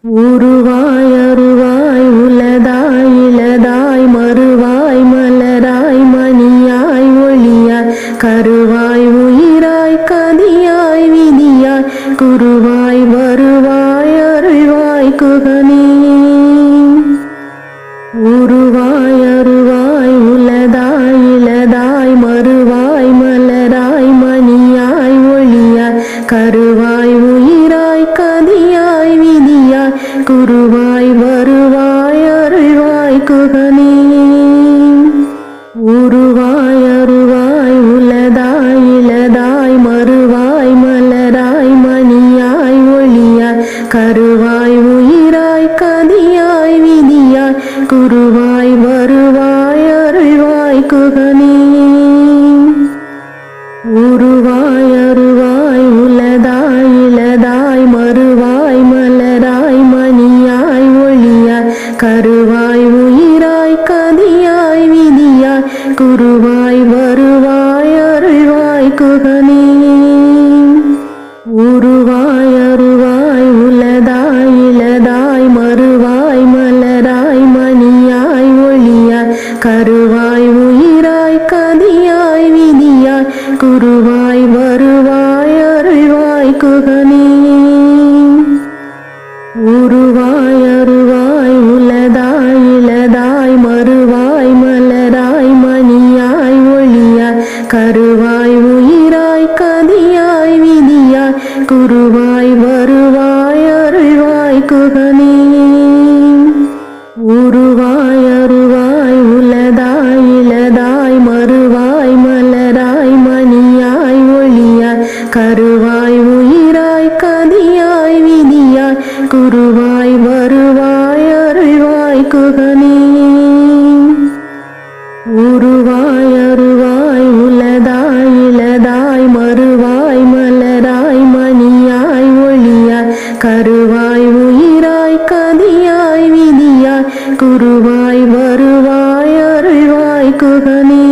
உருவாய் அருவாய் உளதாய் இளதாய் மறுவாய் மலராய் மணியாய் ஒளியாய் கருவாய் உயிராய் கதியாய் விதியாய் குருவாய் வருவாய் அருள்வாய் குகனே. உருவாய் அருவாய் உளதாய் இளதாய் மறுவாய் மலராய் மணியாய் ஒளியாய் கருவாய் உயிராய் கதியாய் விதியாய் குருவாய் வருவாய் அருள்வாய் குகனே. உருவாய் அருவாய் உளதாய் இளதாய் மறுவாய் மலராய் மணியாய் ஒளியாய் கருவாய் உயிராய் கதியாய் விதியாய் குருவாய் வருவாய் அருள்வாய் குகனே. உருவாய் அருவாய் உளதாய் இளதாய் மறுவாய் மலராய் மணியாய் ஒளியாய் கருவாய் உயிராய் கதியாய் விதியாய் குருவாய் வருவாய் அருள்வாய் குகனே. உருவாய் அருவாய் உளதாய் இளதாய் மறுவாய் மலராய் மணியாய் ஒளியாய் கருவாய் உயிராய் கதியாய் விதியாய் குருவாய் வருவாய் அருள்வாய் குகனே. உருவாய் அருவாய் உளதாய் இளதாய் மறுவாய் மலராய் மணியாய் ஒளியாய் கருவாய் உயிராய் கதியாய் விதியாய் குருவாய் வருவாய் அருள்வாய் குகனே. உருவாய் அருவாய் உளதாய் இளதாய் மறுவாய் மலராய் மணியாய் ஒளியாய் கருவாய் உயிராய் கதியாய் விதியாய் குருவாய் வருவாய் அருள்வாய் குகனே. உருவாய் அருவாய் உளதாய் இளதாய் மறுவாய் மலராய் மணியாய் ஒளியாய் கருவாய் உயிராய் கதியாய் விதியாய் குருவாய் வருவாய் அருள்வாய் குகனே.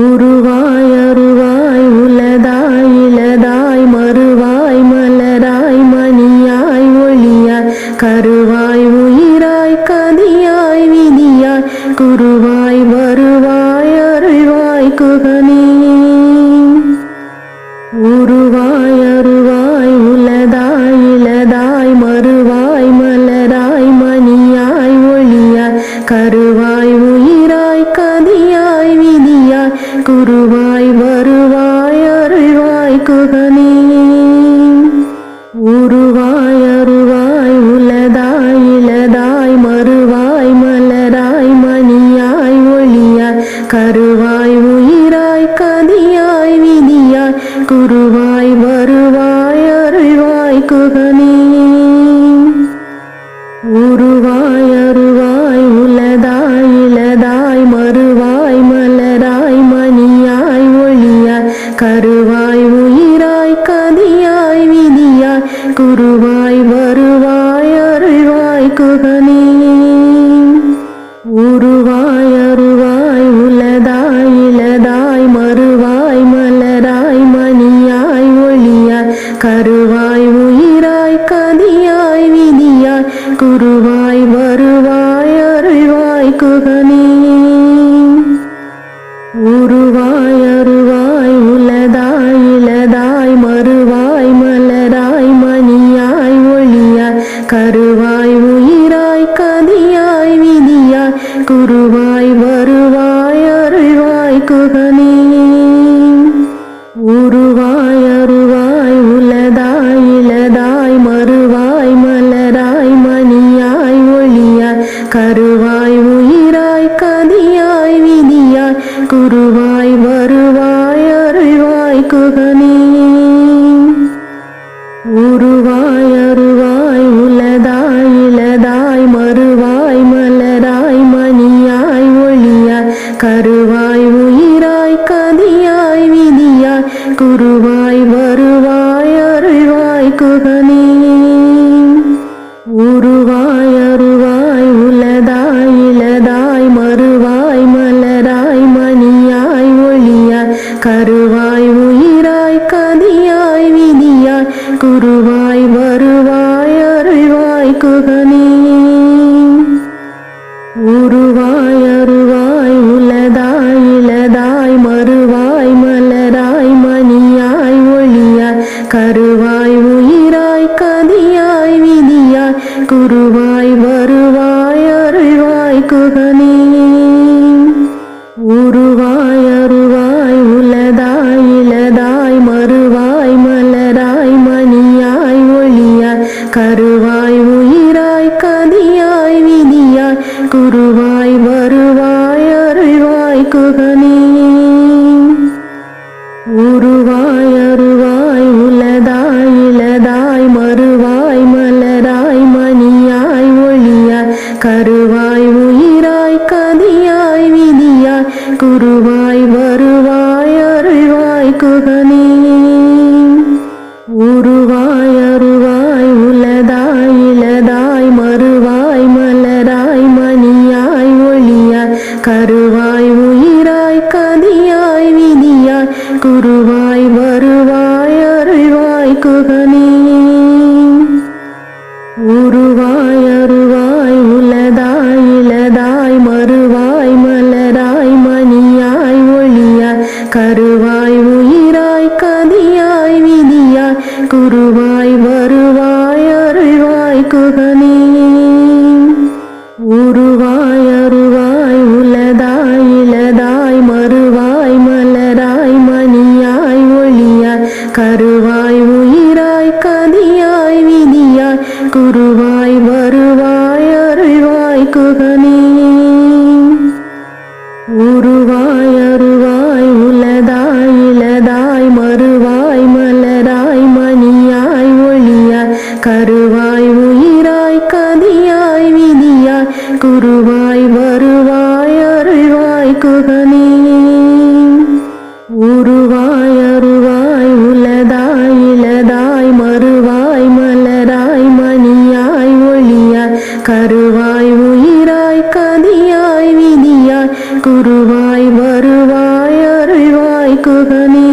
உருவாய் அருவாய் உளதாய் இளதாய் மறுவாய் மலராய் மணியாய் ஒளியாய் கருவாய் உயிராய் கதியாய் விதியாய் குருவாய் வருவாய் அருள்வாய் குகனே. உருவாய் அருவாய் உளதாய் இளதாய் மறுவாய் மலராய் மணியாய் ஒளியாய் கருவாய் உயிராய் கதியாய் விதியாய் குருவாய் வருவாய் அருள்வாய் குகனே. உருவாய் அருவாய் உளதாய் இளதாய் மறுவாய் மலராய் மணியாய் ஒளியாய் கருவாய் உயிராய் கதியாய் விதியாய் குருவாய் வருவாய் அருள்வாய் குகனே. உருவாய் அருவாய் உளதாய் இளதாய் மறுவாய் மலராய் மணியாய் ஒளியாய் கருவாய் உயிராய் கதியாய் விதியாய் குருவாய் வருவாய் அருள்வாய் குகனே. உருவாய் அருவாய் உளதாய் இளதாய் மறுவாய் மலராய் மணியாய் ஒளியாய் கருவாய் உயிராய் கதியாய் விதியாய் குருவாய் வருவாய் அருள்வாய் குகனே. உருவாய் அருவாய் உளதாய் இளதாய் மறுவாய் மலராய் மணியாய் ஒளியாய் கருவாய் உயிராய் கதியாய் விதியாய் குருவாய் வருவாய் அருள்வாய் குகனே. உருவாய் அருவாய் உளதாய் இளதாய் மறுவாய் மலராய் மணியாய் ஒளியாய் கருவாய் உயிராய் கதியாய் விதியாய் குருவாய் வருவாய் அருள்வாய் குகனே. உருவாய் அருவாய் உளதாய் குகனே உருவாய் அருவாய் உளதாய் இளதாய் மறுவாய் மலராய் மணியாய் ஒளியாய் கருவாய் உயிராய் கதியாய் விதியாய் குருவாய் வருவாய் அருள்வாய் குகனே உருவாய் அருவாய் உளதாய் இளதாய் மறுவாய் மலராய் மணியாய் ஒளியாய் கருவாய் உயிராய் கதியாய் விதியாய் குருவாய் வருவாய் அருள்வாய் குகனே உருவாய் அருவாய் உளதாய் இளதாய் மறுவாய் மலராய் மணியாய் ஒளியாய் கருவாய் உயிராய் கதியாய் விதியாய் குருவாய் வருவாய் அருள்வாய் குகனே உருவாய் அருவாய் உளதாய் இளதாய் மறுவாய் மலராய் மணியாய் ஒளியாய் கருவாய் உயிராய் கதியாய் விதியாய் குருவாய் வருவாய் அருள்வாய் குகனே உருவாய் அருவாய் உளதாய் இளதாய் மறுவாய் மலராய் மணியாய் ஒளியாய் கருவாய் உயிராய் கதியாய் விதியாய் குருவாய் வருவாய் அருள்வாய் குகனே உருவாய் அருவாய் உளதாய் இளதாய் மறுவாய் மலராய் மணியாய் ஒளியாய் கருவாய் உயிராய் கதியாய் விதியாய் குருவாய் வருவாய் அருள்வாய் குகனே உருவாய் அருவாய் உளதாய் இளதாய் மறுவாய் மலராய் மணியாய் ஒளியாய் கருவாய் உயிராய் கதியாய் விதியாய் குருவாய் வருவாய் அருள்வாய் குகனே உருவாய் அருவாய் உளதாய் இளதாய் மறுவாய் மலராய் மணியாய் ஒளியாய் கருவாய் உயிராய் கதியாய் விதியாய் குருவாய் வருவாய் அருள்வாய் குகனே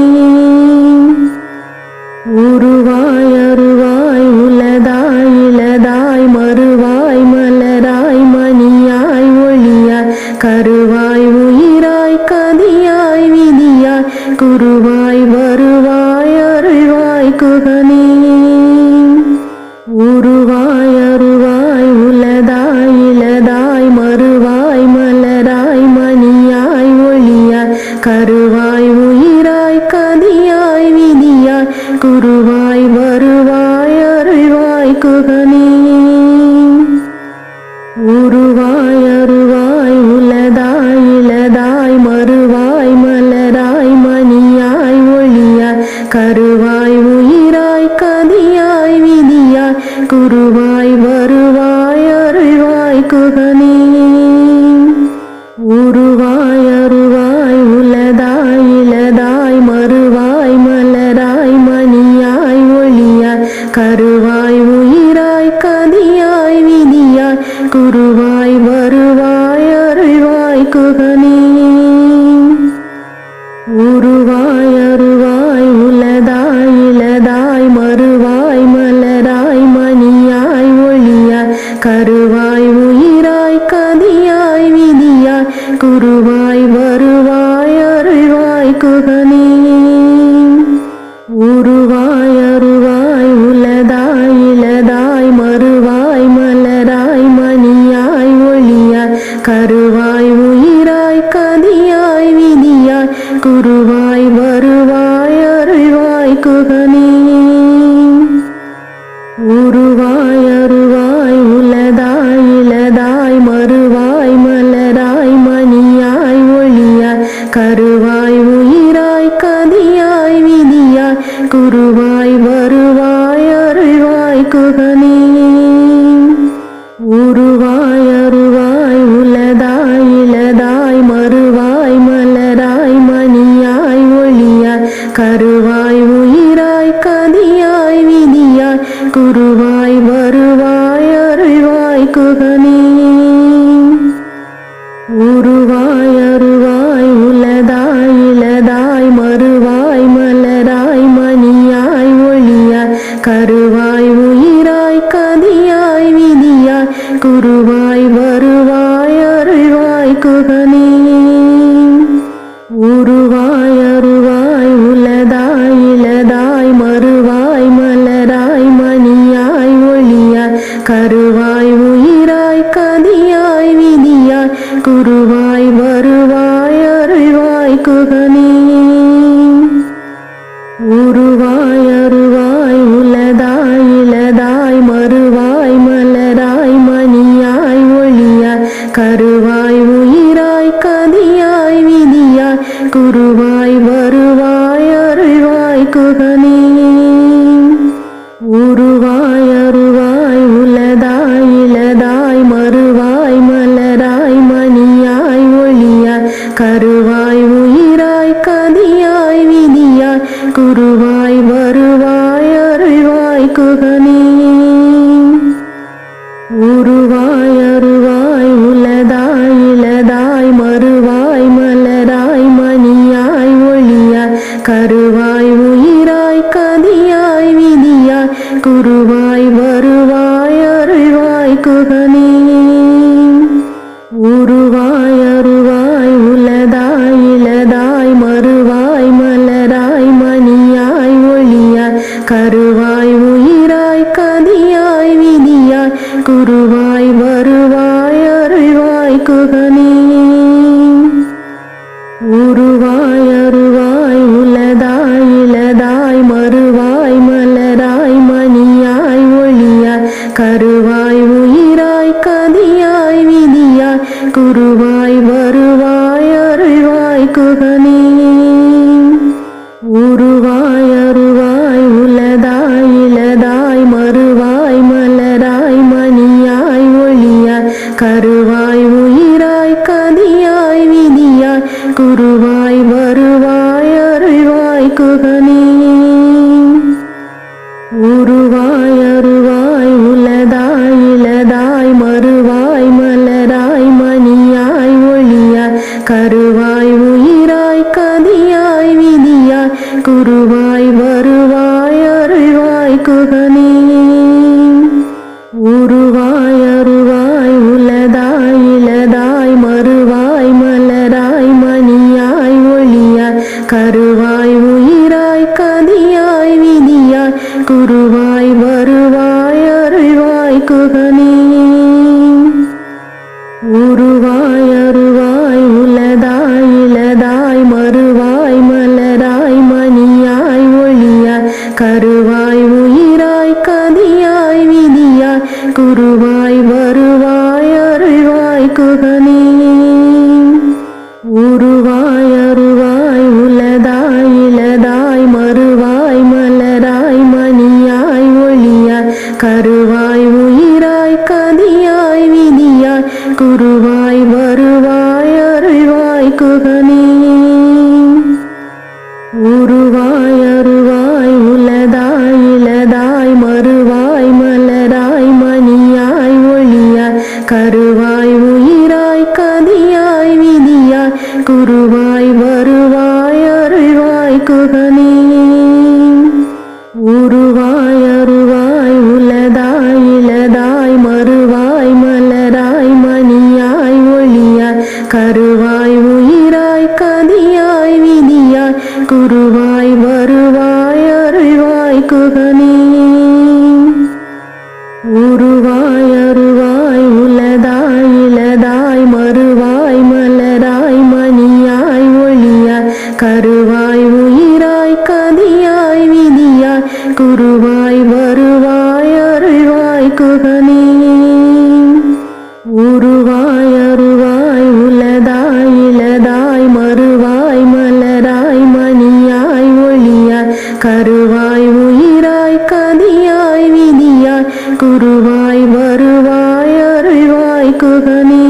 உருவாய் அருவாய் உளதாய் இளதாய் மறுவாய் மலராய் மணியாய் ஒளியாய் கருவாய் உயிராய் கதியாய் விதியாய் குருவாய் வருவாய் அருள்வாய் குகனே உருவாய் அருவாய் உளதாய் இளதாய் மறுவாய் மலராய் மணியாய் ஒளியாய் கருவாய் உயிராய் கதியாய் விதியாய் குருவாய் வருவாய் அருள்வாய் குகனே உருவாய் அருவாய் உளதாய் இளதாய் மறுவாய் மலராய் மணியாய் ஒளியாய் கருவாய் உயிராய் கதியாய் விதியாய் குருவாய் வருவாய் அருள்வாய் குகனே உருவாய் அருவாய் உளதாய் இளதாய் மறுவாய் மலராய் மணியாய் ஒளியாய் கருவாய் உயிராய் கதியாய் விதியாய் குருவாய் வருவாய் அருள்வாய் குகனே உருவாய் அருவாய் உளதாய் இளதாய் மறுவாய் மலராய் மணியாய் ஒளியாய் கருவாய் உயிராய் கதியாய் விதியாய் குருவாய் வருவாய் அருள்வாய் குகனே உருவாய் அருவாய் உளதாய் இளதாய் மறுவாய் மலராய் மணியாய் ஒளியாய் கருவாய் உயிராய் கதியாய் விதியாய் குருவாய் வருவாய் அருள்வாய் குகனே உருவாய் அருவாய் உளதாய் இளதாய் மறுவாய் மலராய் மணியாய் ஒளியாய் கருவாய் உயிராய் கதியாய் விதியாய் குருவாய் வருவாய் அருள்வாய் குகனே உருவாய் அருவாய் உளதாய் இளதாய் மறுவாய் மலராய் மணியாய் ஒளியாய் கருவாய் உயிராய் கதியாய் விதியாய் குருவாய் வருவாய் அருள்வாய் குகனே உருவாய் அருவாய் உளதாய் இளதாய் மறுவாய் மலராய் மணியாய் ஒளியாய் கருவாய் உயிராய் கதியாய் விதி குருவாய் வருவாய் அருள்வாய் குகனே. உருவாய் அருவாய் உலதாய் இலதாய் மறுவாய் மலராய் மணியாய் ஒளியாய் கருவாய் உயிராய் கதியாய் விதியாய் குருவாய் வருவாய் அருள்வாய் குகனே. உருவாய் அருவாய் உலதாய் இலதாய் மறுவாய் மலராய் மணியாய் ஒளியாய் கருவாய் உயிராய் கதியாய் விதியாய் குருவாய் வருவாய் அருள்வாய் குகனே. உருவாய் அருவாய் உலதாய் இலதாய் மறுவாய் மலராய் மணியாய் ஒளியாய் கருவாய் உயிராய் கதியாய் விதியாய் குருவாய் வருவாய் அருள்வாய் குகனே. உருவாய் அருவாய் உலதாய் இலதாய் மறுவாய் மலராய் மணியாய் ஒளியாய் கருவாய் உயிராய் கதியாய் விதியாய் குருவாய் வருவாய் அருள்வாய் குகனே. உருவாய் அருவாய் உலதாய் இலதாய் மறுவாய் மலராய் மணியாய் ஒளியாய் கருவாய் உயிராய் கதியாய் விதியாய் குருவாய் வருவாய் அருள்வாய் குகனே. உருவாய் அருவாய் உலதாய் இலதாய் மறுவாய் மலராய் மணியாய் ஒளியாய் கருவாய் உயிராய் கதியாய் விதியாய் குருவாய் வருவாய் அருள்வாய் குகனே. உருவாய் அருவாய் உலதாய் இலதாய் மறுவாய் மலராய் மணியாய் ஒளியாய் கருவாய் உயிராய் கதியாய் விதியாய் குருவாய் வருவாய் அருள்வாய் குகனே. உருவாய் அருவாய் உலதாய் இலதாய் மறுவாய் மலராய் மணியாய் ஒளியாய் கருவாய் உயிராய் கதியாய் விதியாய் குருவாய் வருவாய் அருள்வாய் குகனே. உருவாய் அருவாய் உலதாய் இலதாய் மறுவாய் மலராய் மணியாய் ஒளியாய் கருவாய் உயிராய் கதியாய் விதியாய் குருவாய் வருவாய் அருள்வாய் குகனே. உருவாய் அருவாய் உலதாய் இலதாய் மறுவாய் மலராய் மணியாய் ஒளியாய் கருவாய் உயிராய் கதியாய் விதியாய் குருவாய் வருவாய் அருள்வாய் குகனே. உருவாய் அருவாய் உலதாய் இலதாய் மறுவாய் மலராய் மணியாய் ஒளியாய் கருவாய் உயிராய் கதியாய் விதியாய் குருவாய் வருவாய் அருள்வாய் குகனே. உருவாய் அருவாய் உலதாய் இலதாய் மறுவாய் மலராய் மணியாய் ஒளியாய் கருவாய் உயிராய் கதியாய் விதியாய் குருவாய் வருவாய் அருள்வாய் குகனே. உருவாய் அருவாய் உலதாய் இலதாய் மறுவாய் மலராய் மணியாய் ஒளியாய் கருவாய் உயிராய் கதியாய் விதியாய் குருவாய் வருவாய் அருள்வாய் குகனே. உருவாய் அருவாய் உலதாய் இலதாய் மறுவாய் மலராய் மணியாய் ஒளியாய் கருவாய் உயிராய் கதியாய் விதியாய் குருவாய் வருவாய் அருள்வாய் குகனே. உருவாய் அருவாய் உலதாய் இலதாய் மறுவாய் மலராய் மணியாய் ஒளியாய் கருவாய் உயிராய் கதியாய் விதியாய் குருவாய் வருவாய் அருள்வாய் குகனே.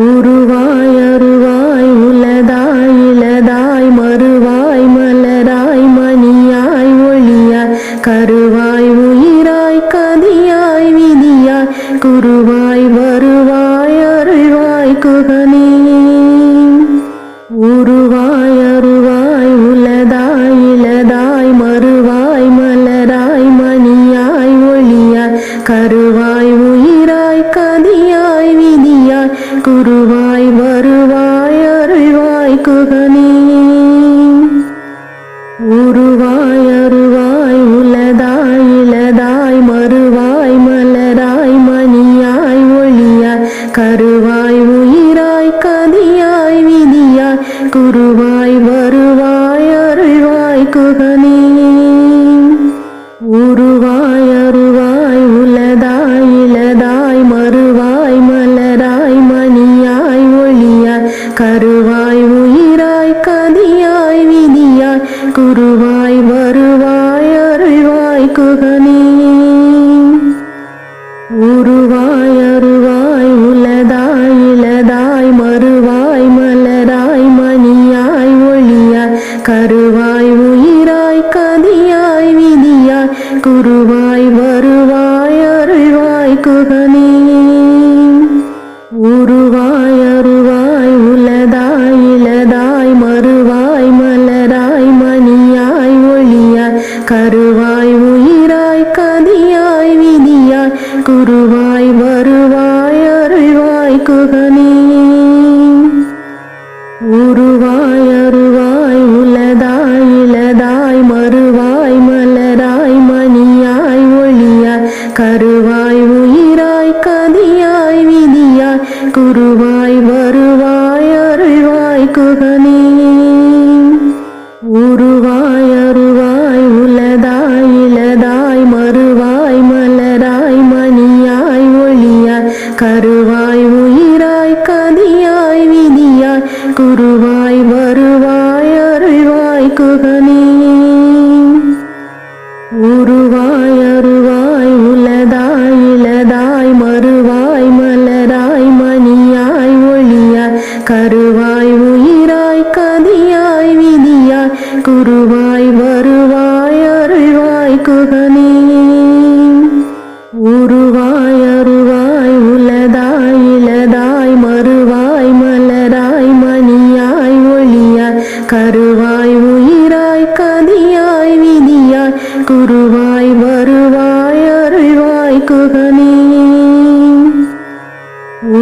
உருவாய் அருவாய் உலதாய் இலதாய் மறுவாய் மலராய் மணியாய் ஒளியாய் கருவாய் உயிராய் கதியாய் விதியாய் குருவாய் வருவாய் அருள்வாய் குகனே. உருவாய் அருவாய் உலதாய் இலதாய் மறுவாய் மலராய் மணியாய் ஒளியாய் கருவாய் உருவாய் அருவாய் உளதாய் இளதாய் மறுவாய் மலராய் மணியாய் ஒளியாய் கருவாய் உயிராய் கதியாய் விதியாய் குருவாய் வருவாய் அருள்வாய் குகனே. உருவாய் அருவாய் உளதாய் இளதாய் மறுவாய் மலராய் மணியாய் ஒளியாய் கருவாய் உயிராய் கதியாய் விதியாய் குருவாய் வருவாய் அருள்வாய் குகனே. உருவாய் அருவாய் உளதாய் இளதாய் மறுவாய் மலராய் மணியாய் ஒளியாய் கருவாய் உயிராய் கதியாய் விதியாய் குருவாய் வருவாய் அருள்வாய் குகனே. உருவாய் அருவாய் உளதாய் இளதாய் மறுவாய் மலராய் மணியாய் ஒளியாய் கருவாய் உயிராய் கதியாய் விதியாய் குருவாய் வருவாய் அருள்வாய் குகனே. உருவாய் அருவாய் உளதாய் இளதாய் மறுவாய் மலராய் மணியாய் ஒளியாய் கருவாய் உயிராய் கதியாய் விதியாய் குருவாய் வருவாய் அருள்வாய் குகனே. உருவாய் அருவாய் உளதாய் இளதாய் மறுவாய் மலராய் மணியாய் ஒளியாய் கருவாய் உயிராய் கதியாய் விதியாய் குருவாய் வருவாய் அருள்வாய் குகனே. உருவாய் அருவாய் உளதாய் இளதாய் மறுவாய் மலராய் மணியாய் ஒளியாய் கருவாய் உயிராய் கதியாய் விதியாய் குருவாய் வருவாய் அருள்வாய் குகனே.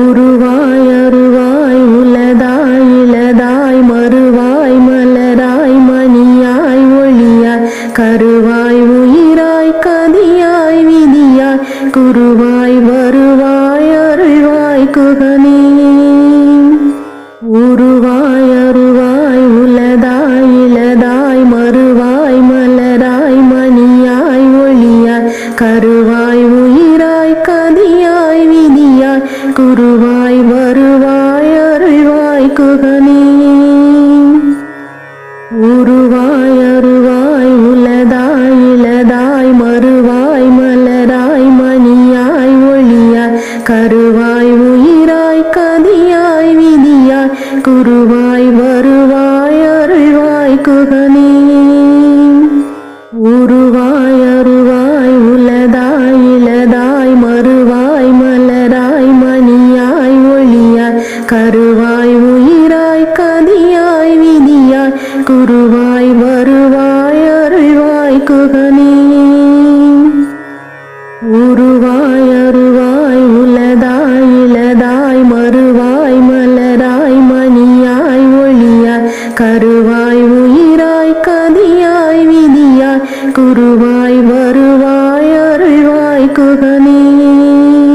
உருவாய் அருவாய் உளதாய் இளதாய் மறுவாய் மலராய் மணியாய் ஒளியாய் கருவாய் உயிராய் கதியாய் விதியாய் குருவாய் வருவாய் அருள்வாய் குகனே. உருவாய் அருவாய் உளதாய் இளதாய் மறுவாய் மலராய் மணியாய் ஒளியாய் கருவாய் உயிராய் கதியாய் விதியாய் குருவாய் வருவாய் அருள்வாய் குகனே. உருவாய் அருவாய் உளதாய் இளதாய் மறுவாய் மலராய் மணியாய் ஒளியாய் கருவாய் உயிராய் கதியாய் விதியாய் குருவாய் வருவாய் அருள்வாய் குகனே. உருவாய் அருவாய் உளதாய் இளதாய் மறுவாய் மலராய் மணியாய் ஒளியாய் கருவாய் உயிராய் கதியாய் விதியாய் குருவாய் வருவாய் அருள்வாய் குகனே. உருவாய் அருவாய் உளதாய் இளதாய் மறுவாய் மலராய் மணியாய் ஒளியாய் கருவாய் உயிராய் கதியாய் விதியாய் குருவாய் வருவாய் அருள்வாய் குகனே. உருவாய்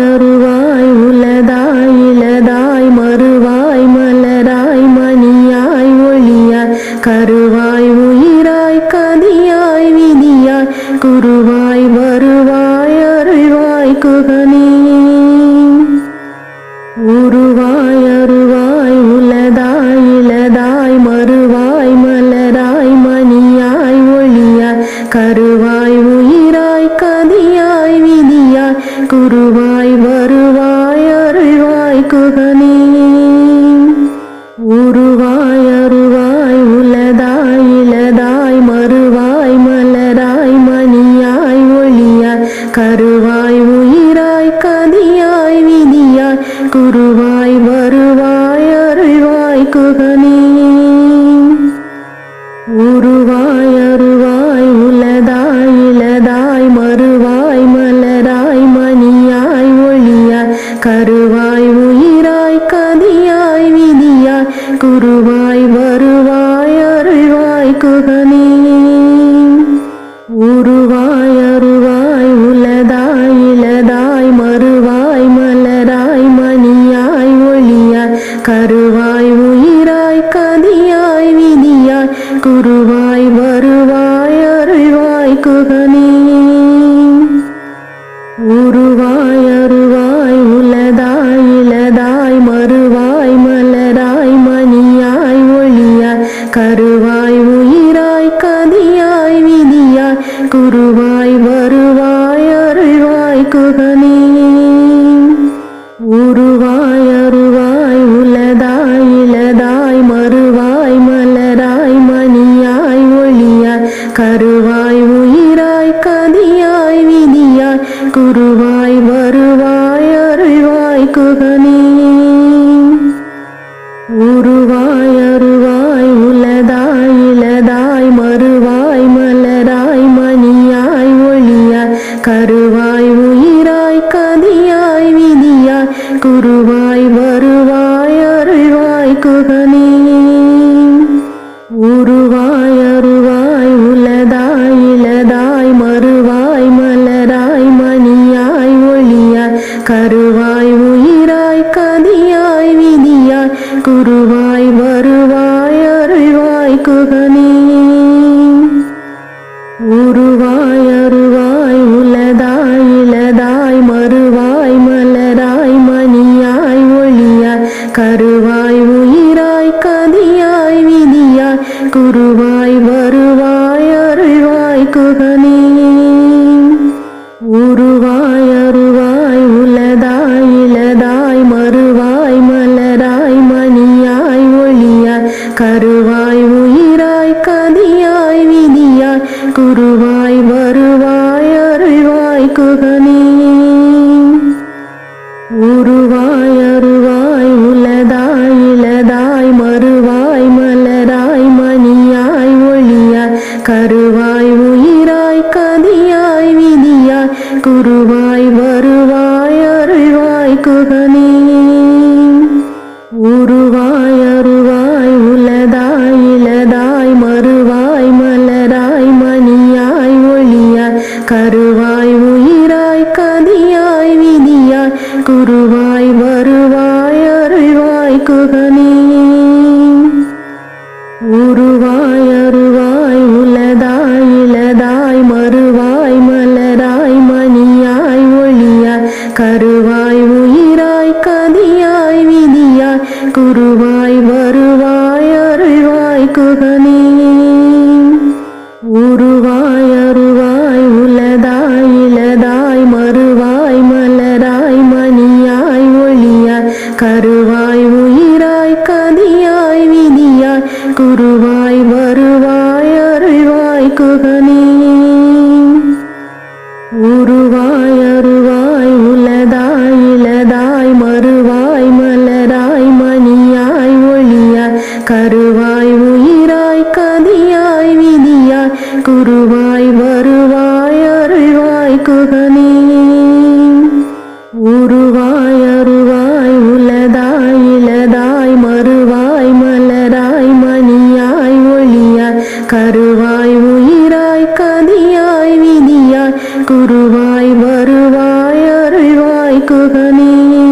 அருவாய் உளதாய் இளதாய் மறுவாய் மலராய் மணியாய் ஒளியாய் கருவாய் உயிராய் கதியாய் விதியாய் குருவாய் வருவாய் அருள்வாய் குகனே. உருவாய் அருவாய் உளதாய் இளதாய் மறுவாய் மலராய் மணியாய் ஒளியாய் கருவாய் உயிராய் கதியாய் விதியாய் குருவாய் வருவாய் அருள்வாய் குகனே. உருவாய் அருவாய் உளதாய் இளதாய் மறுவாய் மலராய் மணியாய் ஒளியாய் கருவாய் உயிராய் கதியாய் விதியாய் குருவாய் வருவாய் அருள்வாய் குகனே. உருவாய் அருவாய் உளதாய் இளதாய் மறுவாய் மலராய் மணியாய் ஒளியாய் கருவாய் உயிராய் கதியாய் விதியாய் குருவாய் வருவாய் அருள்வாய் குகனே. உருவாய் அருவாய் உளதாய் இளதாய் மறுவாய் மலராய் மணியாய் ஒளியாய் கருவாய் உயிராய் கதியாய் விதியாய் குருவாய் வருவாய் அருள்வாய் குகனே உருவாய் அருவாய் உளதாய் இளதாய் மறுவாய் மலராய் மணியாய் ஒளியாய் கருவாய் உயிராய் கதியாய் விதியாய் குருவாய் வருவாய் அருள்வாய் குகனே உருவாய் அருவாய் உளதாய் இளதாய் மறுவாய் மலராய் மணியாய் ஒளியாய் கருவாய் உயிராய் கதியாய் விதியாய் குருவாய் வருவாய் அருள்வாய் குகனே உருவாய் அருவாய் உளதாய் இளதாய் மறுவாய் மலராய் மணியாய் ஒளியாய் கருவாய் உயிராய் கதியாய் விதியாய் குருவாய் வருவாய் அருள்வாய் குகனே உருவாய் அருவாய் உளதாய் இளதாய் மறுவாய் மலராய் மணியாய் ஒளியாய் கருவாய் உயிராய் கதியாய் விதியாய் குருவாய் வருவாய் அருள்வாய் குகனே உருவாய் அருவாய் உளதாய் இளதாய் மறுவாய் மலராய் மணியாய் ஒளியாய் கருவாய் உயிராய் கதியாய் விதியாய் குருவாய் வருவாய் அருள்வாய் குகனே உருவாய் அருவாய் உளதாய் இளதாய் மறுவாய் மலராய் மணியாய் ஒளியாய் கருவாய் உயிராய் கதியாய் விதியாய் குருவாய் வருவாய் அருள்வாய் குகனே உருவாய் அருவாய் உளதாய் இளதாய் மறுவாய் மலராய் மணியாய் ஒளியாய் கருவாய் உயிராய் கதியாய் விதியாய் குருவாய் வருவாய் அருள்வாய் குகனே உருவாய் அருவாய் உளதாய் இளதாய் மறுவாய் மலராய் மணியாய் ஒளியாய் கருவாய் உயிராய் கதியாய் விதியாய் குருவாய் வருவாய் அருள்வாய் குகனே உருவாய் அருவாய் உளதாய் இளதாய் மறுவாய் மலராய் மணியாய் ஒளியாய் கருவாய் உயிராய் கதியாய் விதியாய் குருவாய் வருவாய் அருள்வாய் குகனே உருவாய் அருவாய் உளதாய் இளதாய் மறுவாய் மலராய் மணியாய் ஒளியாய் கருவாய் உயிராய் கதியாய் விதியாய் குருவாய் வருவாய் அருள்வாய் குகனே உருவாய் அருவாய் உளதாய் இளதாய் மறுவாய் மலராய் மணியாய் ஒளியாய் கருவாய் உயிராய் கதியாய் விதியாய் குருவாய் வருவாய் அருள்வாய் குகனே உருவாய் அருவாய் உளதாய் இளதாய் மறுவாய் மலராய் மணியாய் ஒளியாய் கருவாய் உயிராய் கதியாய் விதியாய் குருவாய் வருவாய் அருள்வாய் குகனே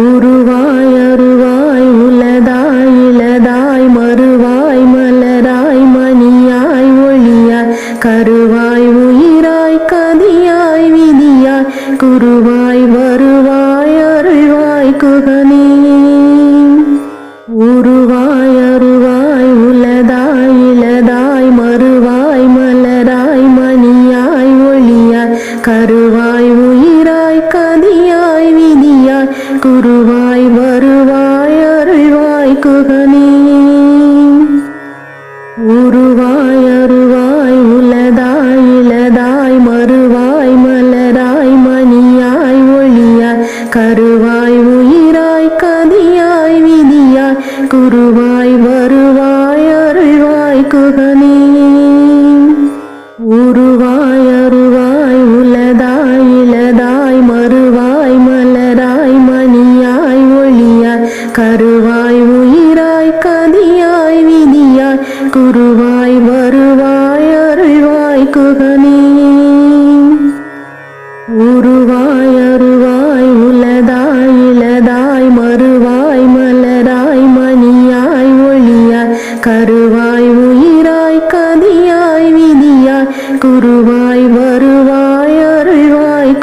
உருவாய் அருவாய் உளதாய் இளதாய் மறுவாய் மலராய் மணியாய் ஒளியாய் கருவாய் உயிராய் கதியாய் விதியாய் குருவாய் வருவாய் அருள்வாய் குகனே உருவாய் அருவாய் உளதாய் இளதாய் மறுவாய் மலராய் மணியாய் ஒளியாய் கருவாய் உயிராய் கதியாய் விதியாய் குருவாய் வருவாய் அருள்வாய் குகனே உருவாய் அருவாய் உளதாய் இளதாய் மறுவாய் மலராய் மணியாய் ஒளியாய் கருவாய் உயிராய் கதியாய் விதியாய் குருவாய் வருவாய் அருள்வாய் குகனே உருவாய் அருவாய் உளதாய் இளதாய் மறுவாய் மலராய் மணியாய் ஒளியாய் கருவாய் உயிராய் கதியாய் விதியாய் குருவாய் வருவாய் அருள்வாய் குகனே உருவாய் அருவாய் உளதாய்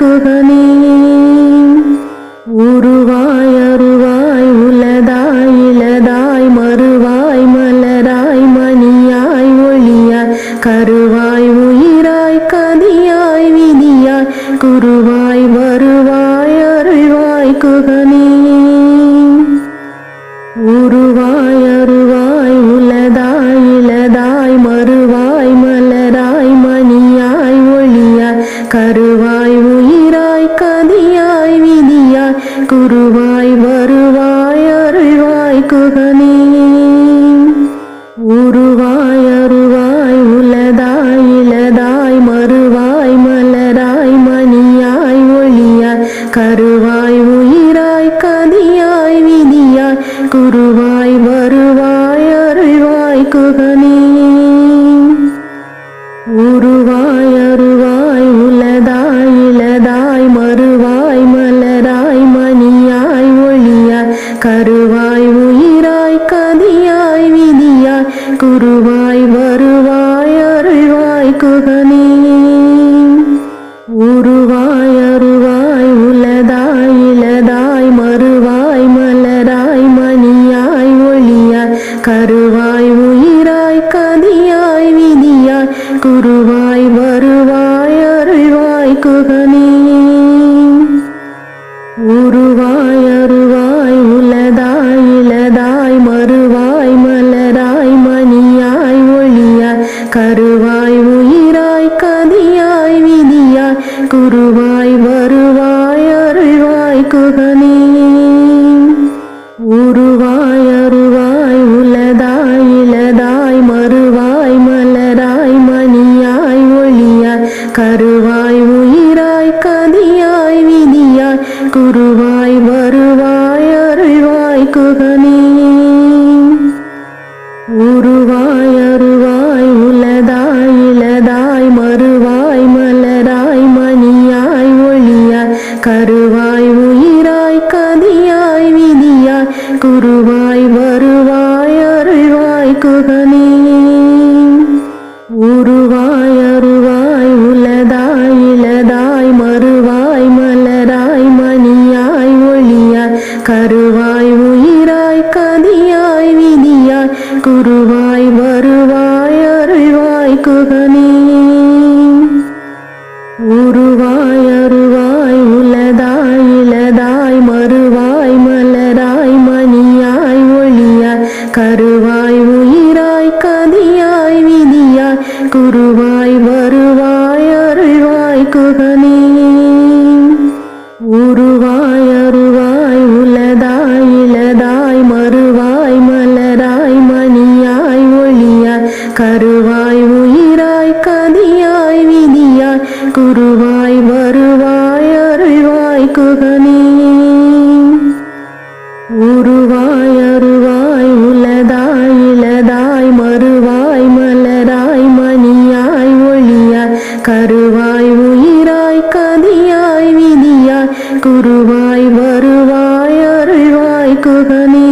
குகனே. உருவாய் அருவாய் உளதாய் இளதாய் மறுவாய் மலராய் மணியாய் ஒளியாய் கருவாய் உயிராய் கதியாய் விதியாய் குருவாய் வருவாய் அருள்வாய் குகனே. உருவாய் அருவாய் உளதாய் இளதாய் மறுவாய் மலராய் மணியாய் ஒளியாய் கருவாய் உயிராய் கதியாய் விதியாய் குருவாய் வருவாய் அருள்வாய் குகனே. உருவாய் அருவாய் உளதாய் இளதாய் மறுவாய் மலராய் மணியாய் ஒளியாய் கருவாய் உயிராய் கதியாய் விதியாய் குருவாய் வருவாய் அருள்வாய் குகனே. உருவாய் அருவாய் உளதாய் இளதாய் மறுவாய் மலராய் மணியாய் ஒளியாய் கருவாய் உயிராய் கதியாய் விதியாய் குருவாய் வருவாய் அருள்வாய் குகனே. உருவாய் அருவாய் உளதாய் இளதாய் மறுவாய் மலராய் மணியாய் ஒளியாய் கருவாய் உயிராய் கதியாய் விதியாய் குருவாய் வருவாய் அருள்வாய் குகனே. உருவாய் அருவாய் உளதாய் இளதாய் மறுவாய் மலராய் மணியாய் ஒளியாய் கருவாய் உயிராய் கதியாய் விதியாய் குருவாய் வருவாய் அருள்வாய் குகனே. உருவாய் அருவாய் உளதாய் இளதாய் மறுவாய் மலராய் மணியாய் ஒளியாய் கருவாய் உயிராய் கதியாய் விதியாய் குருவாய் வருவாய் அருள்வாய் குகனே. உருவாய் அருவாய் உளதாய் இளதாய் மறுவாய் மலராய் மணியாய் ஒளியாய் கருவாய் உயிராய் கதியாய் விதியாய் குருவாய் வருவாய் அருள்வாய் குகனே. உருவாய் அருவாய் உளதாய் இளதாய் மறுவாய் மலராய் மணியாய் ஒளியாய் கருவாய் உயிராய் கதியாய் விதியாய் குருவாய் வருவாய் அருள்வாய் குகனே. உருவாய் அருவாய் உளதாய் இளதாய் மறுவாய் மலராய் மணியாய் ஒளியாய் கருவாய் உயிராய் கதியாய் விதியாய் குருவாய் வருவாய் அருள்வாய் குகனே. உருவாய் அருவாய் உளதாய் இளதாய் மறுவாய் மலராய் மணியாய் ஒளியாய் கருவாய் உயிராய் கதியாய் விதியாய் குருவாய் வருவாய் அருள்வாய் குகனே. உருவாய் அருவாய் உளதாய் இளதாய் மறுவாய் மலராய் மணியாய் ஒளியாய் கருவாய் உயிராய் கதியாய் விதியாய் குருவாய் வருவாய் அருள்வாய் குகனே.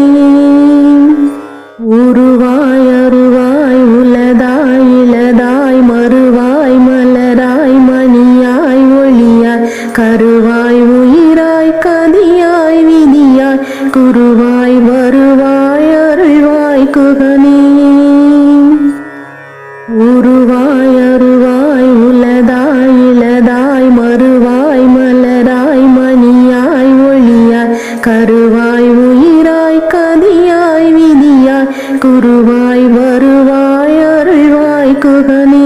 உருவாய் அருவாய் உளதாய் இளதாய் மறுவாய் மலராய் மணியாய் ஒளியாய் கருவாய் உயிராய் கதியாய் விதியாய் குருவாய் வருவாய் அருள்வாய் குகனே. உருவாய் அருவாய் உளதாய் இளதாய் மறுவாய் மலராய் மணியாய் ஒளியாய் கருவாய் உயிராய் கதியாய் விதியாய் குருவாய் வருவாய் அருள்வாய் குகனே.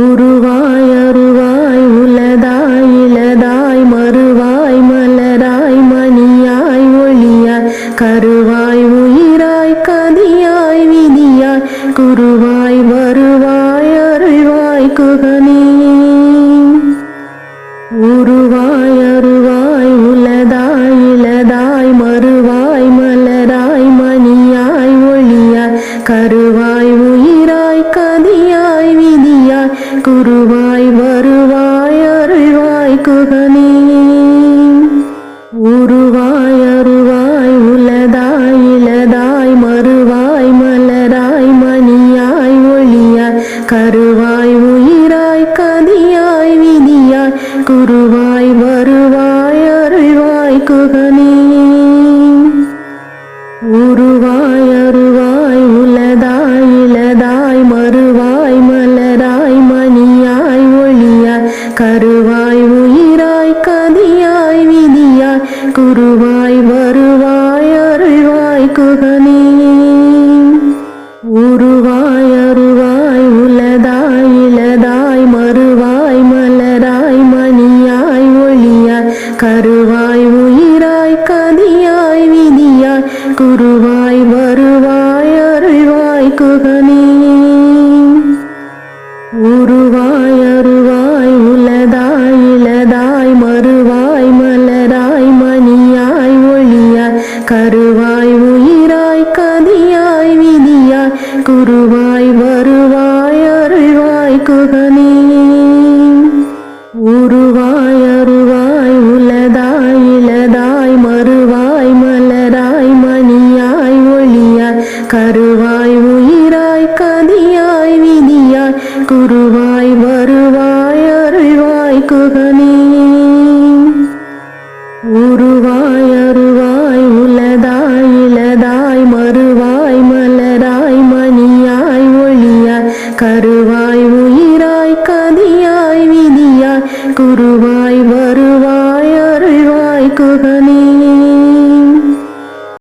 உருவாய் அருவாய் உளதாய் இளதாய் மறுவாய் மலராய் மணியாய் ஒளியாய் கருவாய் உயிராய் கதியாய் விதியாய் குருவாய் வருவாய் அருள்வாய் குகனே. உருவாய் அருவாய் உளதாய் இளதாய் மறுவாய் மலராய் மணியாய் ஒளியாய் கருவாய் உயிராய் கதியாய் விதியாய் குருவாய் வருவாய் அருள்வாய் குகனே. உருவாய் அருவாய் உளதாய் இளதாய் மறுவாய் மலராய் மணியாய் ஒளியாய் கருவாய் உயிராய் கதியாய் விதியாய் குருவாய் வருவாய் அருள்வாய் குகனே. உருவாய் அருவாய் உலதாய் இலதாய் மறுவாய் மலராய் மணியாய் ஒளியாய் கருவாய் உயிராய் கதியாய் விதியாய் குருவாய் வருவாய் அருள்வாய் குகனே. உருவாய் அருவாய் உலதாய் இலதாய் மறுவாய் மலராய் மணியாய் ஒளியாய் கருவாய் உயிராய் கதியாய் விதியாய் குருவாய் வருவாய் அருள்வாய் குகனே. உருவாய் அருவாய் உலதாய் இலதாய் மறுவாய் மலராய் மணியாய் ஒளியாய் கருவாய் உயிராய் கதியாய் விதியாய் குருவாய் வருவாய் அருள்வாய் குகனே. உருவாய் அருவாய் உலதாய் இலதாய் மறுவாய் மலராய் மணியாய் ஒளியாய் கருவாய் உயிராய் கதியாய் விதியாய் குருவாய் வருவாய் அருள்வாய் குகனே. உருவாய் அருவாய் உலதாய் இலதாய் மறுவாய் மலராய் மணியாய் ஒளியாய் கருவாய் உயிராய் கதியாய் விதியாய் குருவாய் வருவாய் அருள்வாய் குகனே.